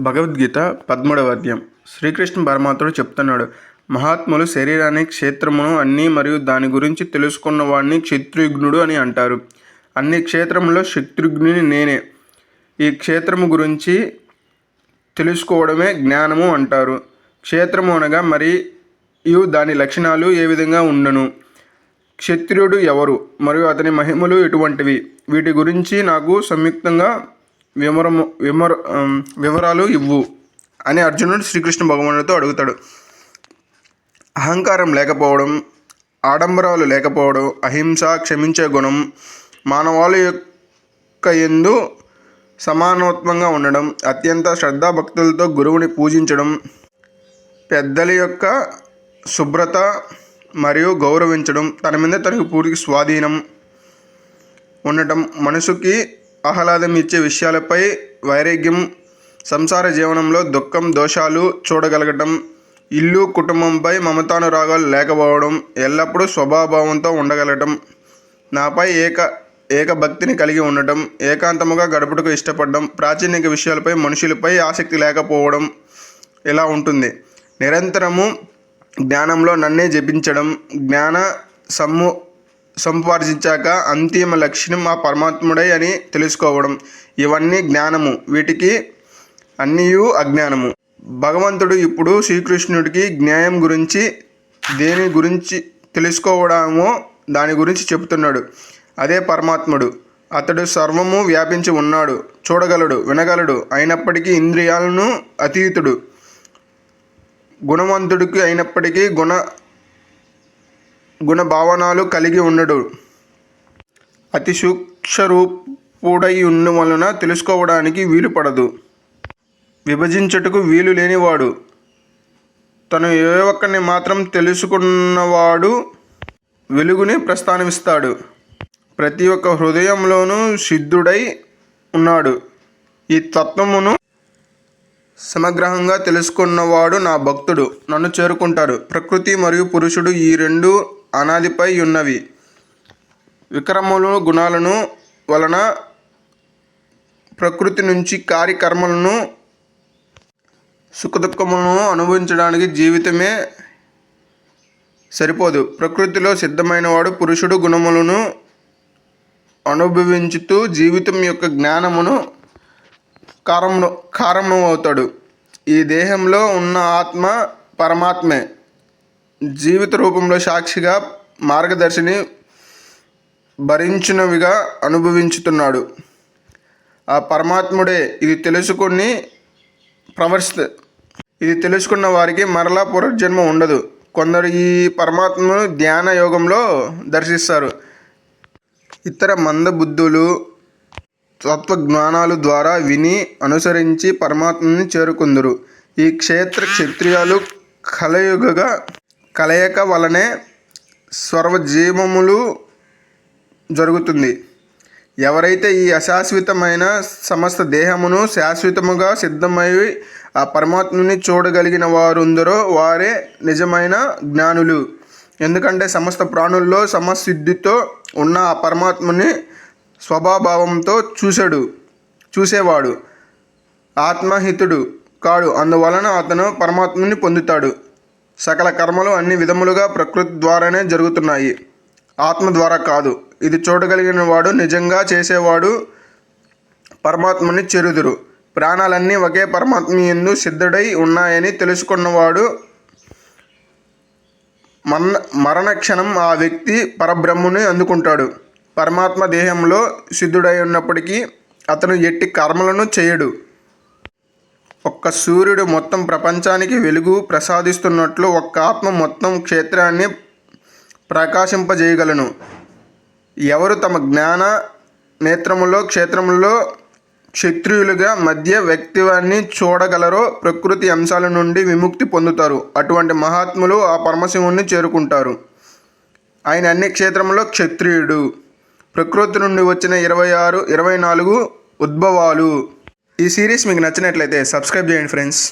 భగవద్గీత 13వ అధ్యాయం. శ్రీకృష్ణ పరమాత్ముడు చెప్తున్నాడు, మహాత్ములు శరీరాన్ని, క్షేత్రమును అన్నీ మరియు దాని గురించి తెలుసుకున్న వాడిని క్షత్రియుగ్నుడు అని అంటారు. అన్ని క్షేత్రములో శత్రుఘ్నుని నేనే. ఈ క్షేత్రము గురించి తెలుసుకోవడమే జ్ఞానము అంటారు. క్షేత్రము అనగా మరియు దాని లక్షణాలు ఏ విధంగా ఉండను, క్షత్రియుడు ఎవరు మరియు అతని మహిమలు ఎటువంటివి, వీటి గురించి నాకు సంయుక్తంగా వివరాలు ఇవ్వు అని అర్జునుడు శ్రీకృష్ణ భగవానుడితో అడుగుతాడు. అహంకారం లేకపోవడం, ఆడంబరాలు లేకపోవడం, అహింస, క్షమించే గుణం, మానవాళి యొక్క యందు సమానత్వంగా ఉండడం, అత్యంత శ్రద్ధాభక్తులతో గురువుని పూజించడం, పెద్దల యొక్క శుభ్రత మరియు గౌరవించడం, తన మీద తనకు పూర్తి స్వాధీనం ఉండటం, మనసుకి ఆహ్లాదం ఇచ్చే విషయాలపై వైరాగ్యం, సంసార జీవనంలో దుఃఖం, దోషాలు చూడగలగటం, ఇల్లు కుటుంబంపై మమతానురాగాలు లేకపోవడం, ఎల్లప్పుడూ స్వభావంతో ఉండగలగటం, నాపై ఏక భక్తిని కలిగి ఉండటం, ఏకాంతముగా గడుపుటకు ఇష్టపడడం, ప్రాచీనిక విషయాలపై మనుషులపై ఆసక్తి లేకపోవడం ఇలా ఉంటుంది. నిరంతరము జ్ఞానంలో నన్నే జపించడం, జ్ఞాన సంపార్జించాక అంతిమ లక్ష్యం ఆ పరమాత్ముడే అని తెలుసుకోవడం, ఇవన్నీ జ్ఞానము. వీటికి అన్నీయు అజ్ఞానము. భగవంతుడు ఇప్పుడు శ్రీకృష్ణుడికి జ్ఞానం గురించి, దేని గురించి తెలుసుకోవడమో దాని గురించి చెబుతున్నాడు. అదే పరమాత్ముడు. అతడు సర్వము వ్యాపించి ఉన్నాడు, చూడగలడు, వినగలడు, అయినప్పటికీ ఇంద్రియాలను అతీతుడు, గుణవంతుడికి అయినప్పటికీ గుణ భావనాలు కలిగి ఉండడు, అతి సూక్ష్మరూపుడై ఉన్న వలన తెలుసుకోవడానికి వీలు పడదు, విభజించుటకు వీలు లేనివాడు, తను ఏ ఒక్కరిని మాత్రం తెలుసుకున్నవాడు వెలుగుని ప్రస్తావిస్తాడు, ప్రతి ఒక్క హృదయంలోనూ సిద్ధుడై ఉన్నాడు. ఈ తత్వమును సమగ్రంగా తెలుసుకున్నవాడు నా భక్తుడు, నన్ను చేరుకుంటారు. ప్రకృతి మరియు పురుషుడు ఈ రెండు అనాదిపై ఉన్నవి. విక్రమములు గుణాలను వలన ప్రకృతి నుంచి కార్యకర్మలను, సుఖదుఖములను అనుభవించడానికి జీవితమే సరిపోదు. ప్రకృతిలో సిద్ధమైనవాడు పురుషుడు గుణములను అనుభవించుతూ జీవితం యొక్క జ్ఞానమును కారణం అవుతాడు. ఈ దేహంలో ఉన్న ఆత్మ పరమాత్మే. జీవిత రూపంలో సాక్షిగా, మార్గదర్శిని భరించినవిగా అనుభవించుతున్నాడు. ఆ పరమాత్ముడే. ఇది తెలుసుకున్న వారికి మరలా పునర్జన్మ ఉండదు. కొందరు ఈ పరమాత్మను ధ్యాన యోగంలో దర్శిస్తారు. ఇతర మందబుద్ధులు తత్వజ్ఞానాలు ద్వారా విని అనుసరించి పరమాత్మని చేరుకుందరు. ఈ క్షత్రియాలు కలయిక వలనే సర్వజీవములు జరుగుతుంది. ఎవరైతే ఈ అశాశ్వతమైన సమస్త దేహమును శాశ్వతముగా సిద్ధమై ఆ పరమాత్మని చూడగలిగిన వారుందరో వారే నిజమైన జ్ఞానులు. ఎందుకంటే సమస్త ప్రాణుల్లో సమసిద్ధితో ఉన్న ఆ పరమాత్మని స్వభావంతో చూసేవాడు ఆత్మహితుడు కాడు. అందువలన అతను పరమాత్మని పొందుతాడు. సకల కర్మలు అన్ని విధములుగా ప్రకృతి ద్వారానే జరుగుతున్నాయి, ఆత్మ ద్వారా కాదు. ఇది చూడగలిగిన వాడు, నిజంగా చేసేవాడు పరమాత్మని చేరుదురు. ప్రాణాలన్నీ ఒకే పరమాత్మ యందు సిద్ధుడై ఉన్నాయని తెలుసుకున్నవాడు మరణక్షణం ఆ వ్యక్తి పరబ్రహ్మని అందుకుంటాడు. పరమాత్మ దేహంలో సిద్ధుడై ఉన్నప్పటికీ అతను ఎట్టి కర్మలను చేయడు. ఒక్క సూర్యుడు మొత్తం ప్రపంచానికి వెలుగు ప్రసాదిస్తున్నట్లు ఒక్క ఆత్మ మొత్తం క్షేత్రాన్ని ప్రకాశింపజేయగలను. ఎవరు తమ జ్ఞాన నేత్రములో క్షేత్రములో క్షత్రియులుగా మధ్య వ్యక్తిత్వాన్ని చూడగలరో ప్రకృతి అంశాల నుండి విముక్తి పొందుతారు. అటువంటి మహాత్ములు ఆ పరమశివుణ్ణి చేరుకుంటారు. ఆయన అన్ని క్షేత్రములో క్షత్రియుడు. ప్రకృతి నుండి వచ్చిన 24 ఉద్భవాలు. ఈ సిరీస్ మీకు నచ్చినట్లయితే సబ్స్క్రైబ్ చేయండి ఫ్రెండ్స్.